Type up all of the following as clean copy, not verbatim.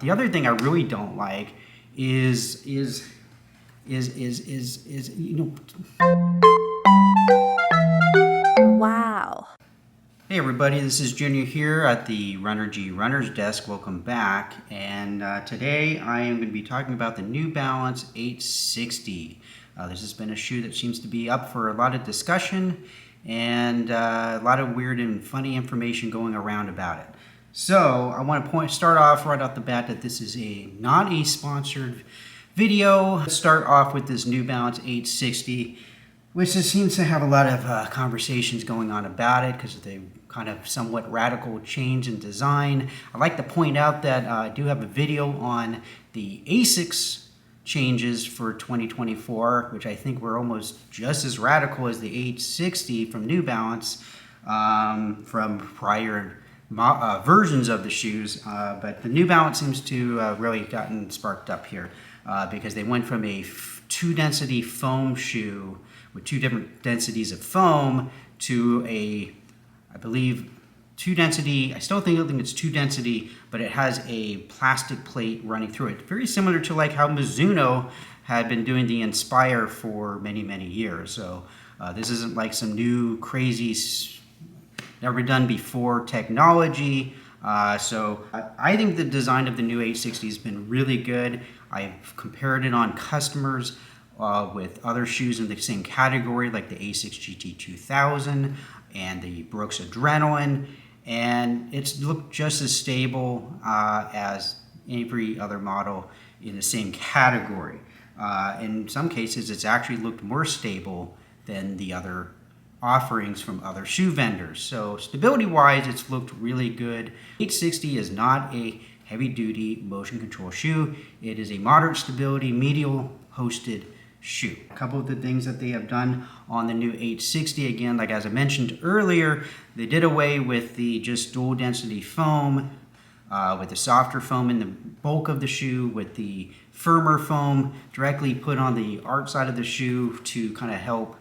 The other thing I really don't like is Wow. Hey everybody, this is Junior here at the RUNNERGY Runner's Desk. Welcome back. And today I am going to be talking about the New Balance 860. This has been a shoe that seems to be up for a lot of discussion and a lot of weird and funny information going around about it. So I want to start off right off the bat that this is not a sponsored video. Let's start off with this New Balance 860, which just seems to have a lot of conversations going on about it because of the kind of somewhat radical change in design. I'd like to point out that I do have a video on the ASICS changes for 2024, which I think were almost just as radical as the 860 from New Balance from prior versions of the shoes, but the New Balance seems to really gotten sparked up here because they went from a two-density foam shoe with two different densities of foam to I believe, two-density. I still think it's two-density, but it has a plastic plate running through it. Very similar to like how Mizuno had been doing the Inspire for many, many years. So this isn't like some new crazy never done before technology. So I think the design of the new 860 has been really good. I've compared it on customers with other shoes in the same category, like the A6 GT 2000 and the Brooks Adrenaline, and it's looked just as stable as every other model in the same category. In some cases, it's actually looked more stable than the other offerings from other shoe vendors. So stability-wise, it's looked really good. 860 is not a heavy-duty motion control shoe. It is a moderate stability, medial hosted shoe. A couple of the things that they have done on the new 860, again, like as I mentioned earlier, they did away with the just dual density foam, with the softer foam in the bulk of the shoe, with the firmer foam directly put on the art side of the shoe to kind of help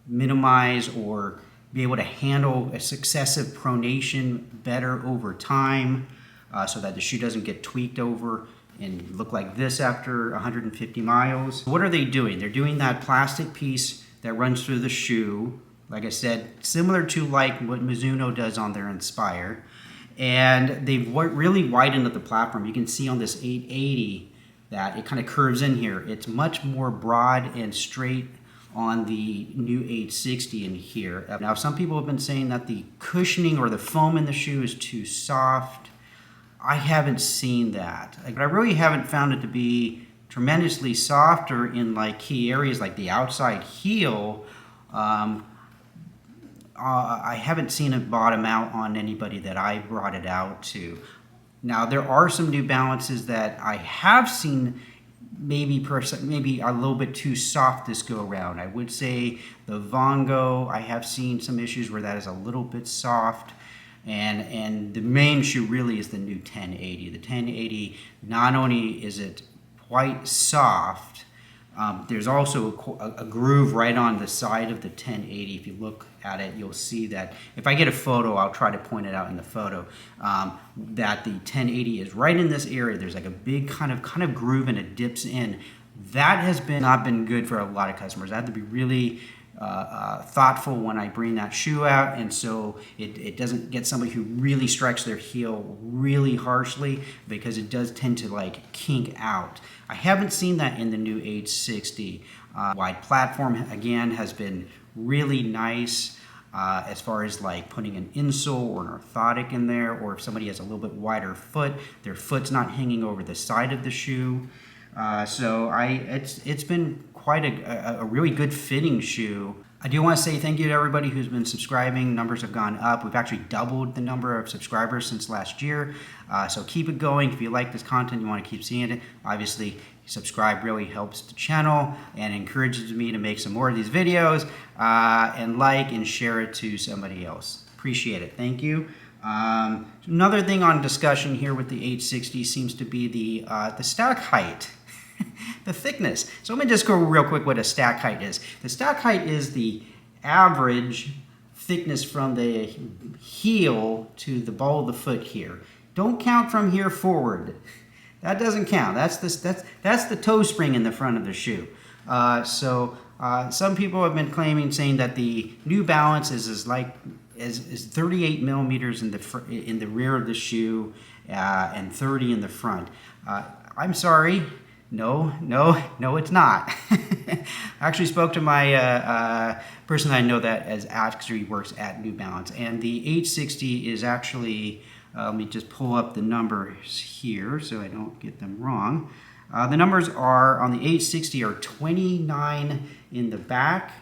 minimize or be able to handle a successive pronation better over time, so that the shoe doesn't get tweaked over and look like this after 150 miles. What are they doing? They're doing that plastic piece that runs through the shoe, like I said, similar to like what Mizuno does on their Inspire, and they've really widened up the platform. You can see on this 880 that it kind of curves in here. It's much more broad and straight on the new 860 in here. Now, some people have been saying that the cushioning or the foam in the shoe is too soft. I haven't seen that. But I really haven't found it to be tremendously softer in like key areas like the outside heel. I haven't seen it bottom out on anybody that I brought it out to. Now, there are some New Balances that I have seen maybe a little bit too soft this go around. I would say the Vongo, I have seen some issues where that is a little bit soft, and the main shoe really is the new 1080. The 1080, not only is it quite soft, there's also a groove right on the side of the 1080. If you look at it, you'll see that. If I get a photo, I'll try to point it out in the photo, that the 1080 is right in this area. There's like a big kind of groove and it dips in. That has not been good for a lot of customers. I have to be really thoughtful when I bring that shoe out, and so it doesn't get somebody who really strikes their heel really harshly, because it does tend to like kink out. I haven't seen that in the new 860. Wide platform again has been really nice as far as like putting an insole or an orthotic in there, or if somebody has a little bit wider foot, their foot's not hanging over the side of the shoe. So it's been quite a really good fitting shoe. I do want to say thank you to everybody who's been subscribing. Numbers have gone up. We've actually doubled the number of subscribers since last year. So keep it going. If you like this content, you want to keep seeing it, obviously subscribe really helps the channel and encourages me to make some more of these videos, and like and share it to somebody else. Appreciate it. Thank you. Another thing on discussion here with the 860 seems to be the stack height. The thickness. So let me just go real quick what a stack height is. The stack height is the average thickness from the heel to the ball of the foot here. Don't count from here forward. That doesn't count. That's the toe spring in the front of the shoe. Some people have been saying that the New Balance is 38 millimeters in the rear of the shoe and 30 in the front. I'm sorry. No, it's not. I actually spoke to my person I know that actually works at New Balance, and the 860 is actually, let me just pull up the numbers here so I don't get them wrong. The numbers are on the 860 are 29 in the back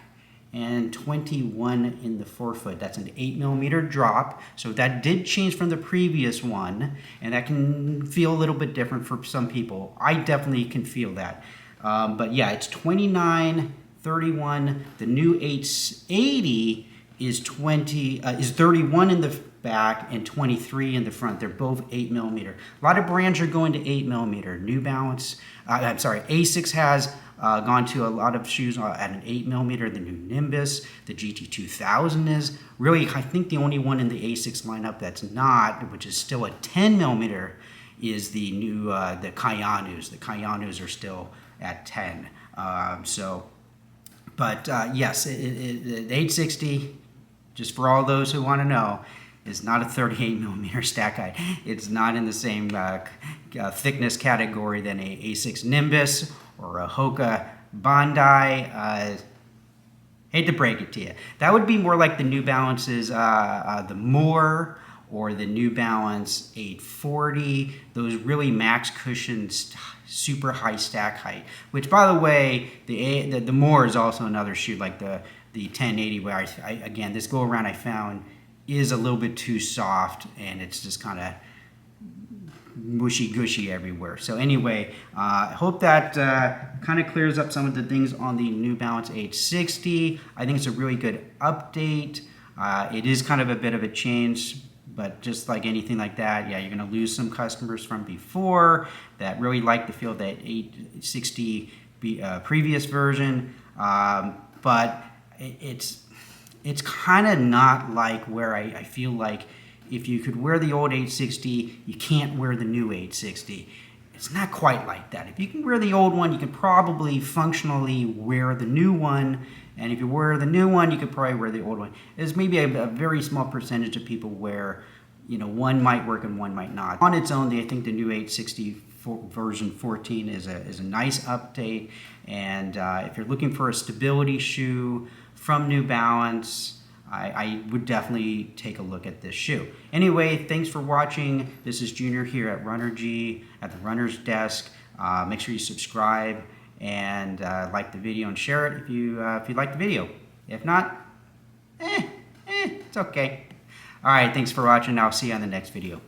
and 21 in the forefoot. That's an 8 millimeter drop. So that did change from the previous one, and that can feel a little bit different for some people. I definitely can feel that. But yeah, it's 29, 31. The new 880 is 31 in the back and 23 in the front. They're both 8 millimeter. A lot of brands are going to 8 millimeter. New Balance, Asics has gone to a lot of shoes at an 8 millimeter. The new Nimbus, the GT2000 is really, I think the only one in the Asics lineup that's not, which is still a 10 millimeter, is the new the Kayanus. The Kayanus are still at 10. Yes, the 860, just for all those who want to know, is not a 38 millimeter stack height. It's not in the same thickness category than a Asics Nimbus or a Hoka Bandai. Hate to break it to you. That would be more like the New Balance's the Moore or the New Balance 840. Those really max cushioned, super high stack height. Which, by the way, the Moore is also another shoe like the 1080, where again, this go around I found is a little bit too soft, and it's just kind of mushy gushy everywhere. So anyway, I hope that kind of clears up some of the things on the New Balance 860. I think it's a really good update. It is kind of a bit of a change, but just like anything like that, yeah, you're going to lose some customers from before that really like the feel of that 860 previous version, but it's kind of not like where I feel like if you could wear the old 860, you can't wear the new 860. It's not quite like that. If you can wear the old one, you can probably functionally wear the new one. And if you wear the new one, you could probably wear the old one. There's maybe a very small percentage of people where, one might work and one might not. On its own, I think the new 860 version 14 is a nice update. And if you're looking for a stability shoe from New Balance, I would definitely take a look at this shoe. Anyway, thanks for watching. This is Junior here at RUNNERGY at the Runner's Desk. Make sure you subscribe and like the video and share it if you like the video. If not, it's okay. All right, thanks for watching. I'll see you on the next video.